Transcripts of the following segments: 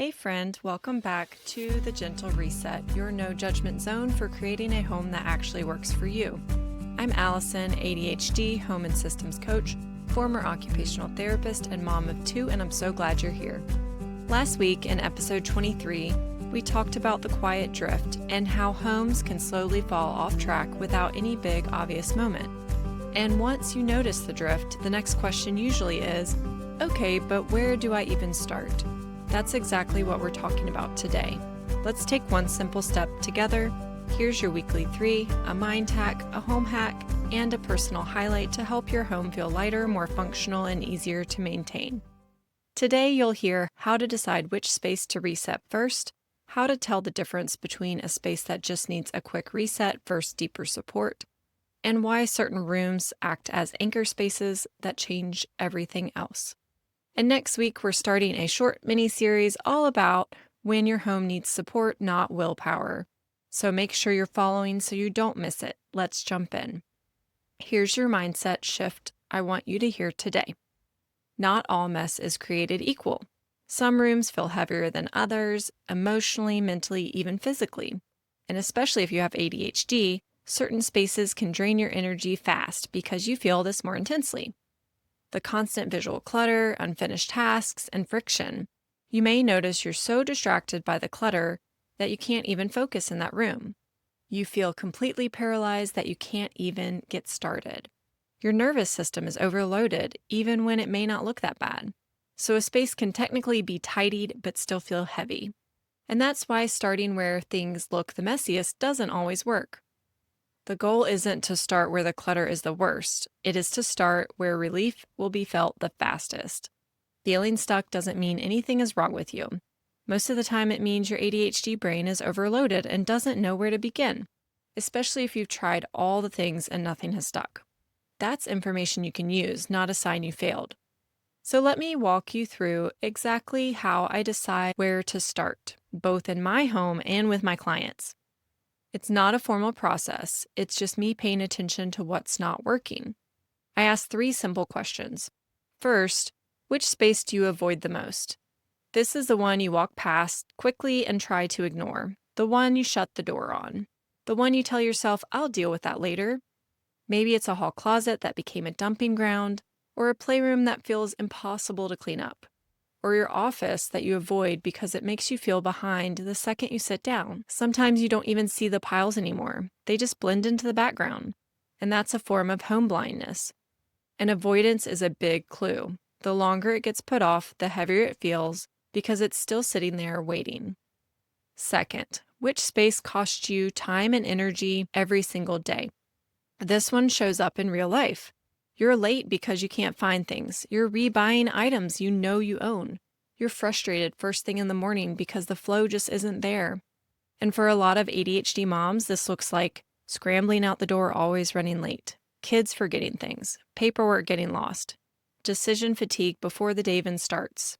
Hey friend, welcome back to The Gentle Reset, your no judgment zone for creating a home that actually works for you. I'm Allison, ADHD, home and systems coach, former occupational therapist, and mom of two, and I'm so glad you're here. Last week in episode 23, we talked about the quiet drift and how homes can slowly fall off track without any big obvious moment. And once you notice the drift, the next question usually is, okay, but where do I even start? That's exactly what we're talking about today. Let's take one simple step together. Here's your weekly 3, a mind hack, a home hack, and a personal highlight to help your home feel lighter, more functional, and easier to maintain. Today, you'll hear how to decide which space to reset first, how to tell the difference between a space that just needs a quick reset versus deeper support, and why certain rooms act as anchor spaces that change everything else. And next week, we're starting a short mini-series all about when your home needs support, not willpower. So make sure you're following so you don't miss it. Let's jump in. Here's your mindset shift I want you to hear today. Not all mess is created equal. Some rooms feel heavier than others, emotionally, mentally, even physically. And especially if you have ADHD, certain spaces can drain your energy fast because you feel this more intensely. The constant visual clutter, unfinished tasks, and friction. You may notice you're so distracted by the clutter that you can't even focus in that room. You feel completely paralyzed that you can't even get started. Your nervous system is overloaded, even when it may not look that bad. So a space can technically be tidied but still feel heavy. And that's why starting where things look the messiest doesn't always work. The goal isn't to start where the clutter is the worst. It is to start where relief will be felt the fastest. Feeling stuck doesn't mean anything is wrong with you. Most of the time, it means your ADHD brain is overloaded and doesn't know where to begin, especially if you've tried all the things and nothing has stuck. That's information you can use, not a sign you failed. So let me walk you through exactly how I decide where to start, both in my home and with my clients. It's not a formal process, it's just me paying attention to what's not working. I ask 3 simple questions. First, which space do you avoid the most? This is the one you walk past quickly and try to ignore, the one you shut the door on, the one you tell yourself, I'll deal with that later. Maybe it's a hall closet that became a dumping ground, or a playroom that feels impossible to clean up, or your office that you avoid because it makes you feel behind the second you sit down. Sometimes you don't even see the piles anymore. They just blend into the background. And that's a form of home blindness. And avoidance is a big clue. The longer it gets put off, the heavier it feels because it's still sitting there waiting. Second, which space costs you time and energy every single day? This one shows up in real life. You're late because you can't find things. You're rebuying items you know you own. You're frustrated first thing in the morning because the flow just isn't there. And for a lot of ADHD moms, this looks like scrambling out the door, always running late, kids forgetting things, paperwork getting lost, decision fatigue before the day even starts,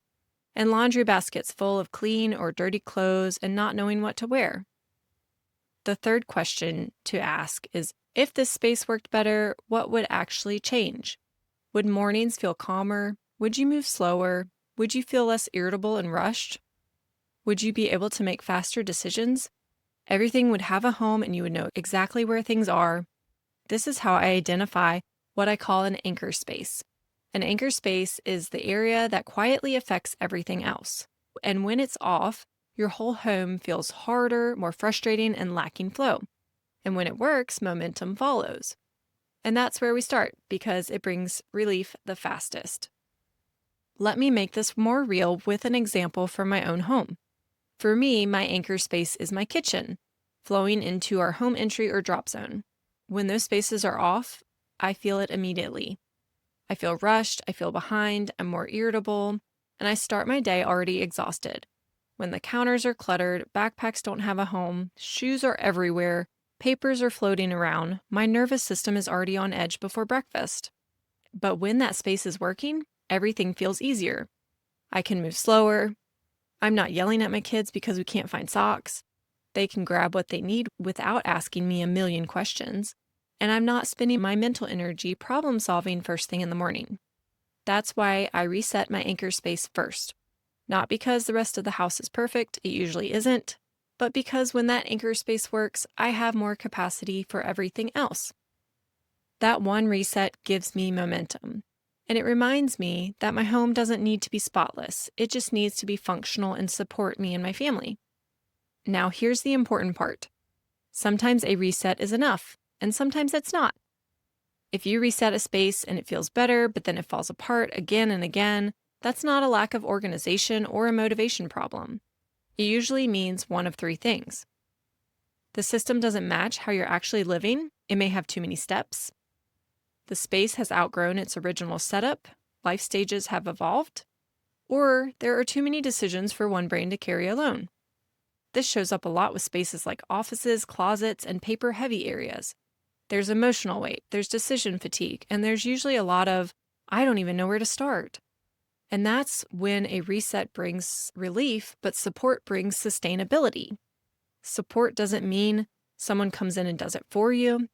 and laundry baskets full of clean or dirty clothes and not knowing what to wear. The third question to ask is, if this space worked better, what would actually change? Would mornings feel calmer? Would you move slower? Would you feel less irritable and rushed? Would you be able to make faster decisions? Everything would have a home and you would know exactly where things are. This is how I identify what I call an anchor space. An anchor space is the area that quietly affects everything else. And when it's off, your whole home feels harder, more frustrating, and lacking flow. And when it works, momentum follows. And that's where we start because it brings relief the fastest. Let me make this more real with an example from my own home. For me, my anchor space is my kitchen, flowing into our home entry or drop zone. When those spaces are off, I feel it immediately. I feel rushed, I feel behind, I'm more irritable, and I start my day already exhausted. When the counters are cluttered, backpacks don't have a home, shoes are everywhere, papers are floating around, my nervous system is already on edge before breakfast. But when that space is working, everything feels easier. I can move slower. I'm not yelling at my kids because we can't find socks. They can grab what they need without asking me a million questions. And I'm not spending my mental energy problem solving first thing in the morning. That's why I reset my anchor space first. Not because the rest of the house is perfect, it usually isn't, but because when that anchor space works, I have more capacity for everything else. That one reset gives me momentum, and it reminds me that my home doesn't need to be spotless. It just needs to be functional and support me and my family. Now, here's the important part. Sometimes a reset is enough, and sometimes it's not. If you reset a space and it feels better, but then it falls apart again and again, that's not a lack of organization or a motivation problem. It usually means one of three things. The system doesn't match how you're actually living. It may have too many steps. The space has outgrown its original setup. Life stages have evolved. Or there are too many decisions for one brain to carry alone. This shows up a lot with spaces like offices, closets, and paper-heavy areas. There's emotional weight, there's decision fatigue, and there's usually a lot of, I don't even know where to start. And that's when a reset brings relief, but support brings sustainability. Support doesn't mean someone comes in and does it for you.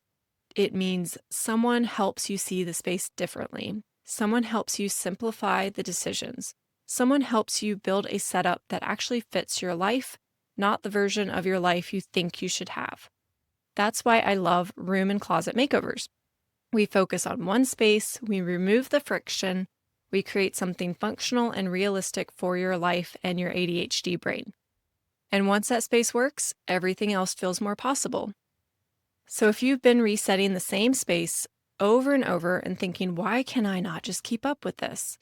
It means someone helps you see the space differently. Someone helps you simplify the decisions. Someone helps you build a setup that actually fits your life, not the version of your life you think you should have. That's why I love room and closet makeovers. We focus on one space, we remove the friction, we create something functional and realistic for your life and your ADHD brain. And once that space works, everything else feels more possible. So if you've been resetting the same space over and over and thinking, why can I not just keep up with this?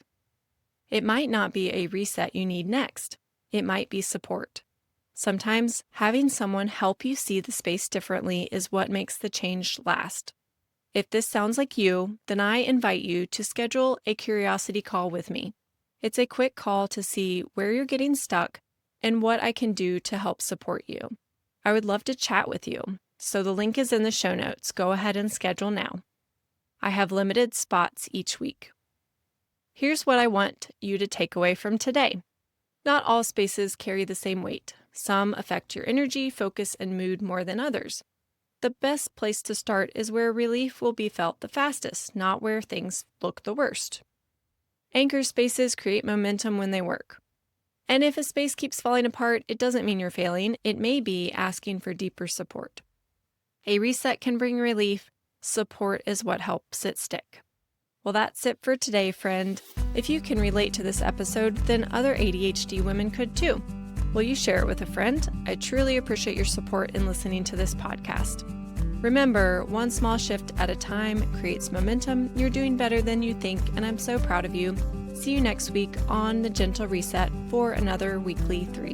It might not be a reset you need next. It might be support. Sometimes having someone help you see the space differently is what makes the change last. If this sounds like you, then I invite you to schedule a curiosity call with me. It's a quick call to see where you're getting stuck and what I can do to help support you. I would love to chat with you, so the link is in the show notes. Go ahead and schedule now. I have limited spots each week. Here's what I want you to take away from today. Not all spaces carry the same weight. Some affect your energy, focus, and mood more than others. The best place to start is where relief will be felt the fastest, not where things look the worst. Anchor spaces create momentum when they work. And if a space keeps falling apart, it doesn't mean you're failing. It may be asking for deeper support. A reset can bring relief. Support is what helps it stick. Well, that's it for today, friend. If you can relate to this episode, then other ADHD women could too. Will you share it with a friend? I truly appreciate your support in listening to this podcast. Remember, one small shift at a time creates momentum. You're doing better than you think, and I'm so proud of you. See you next week on The Gentle Reset for another weekly 3.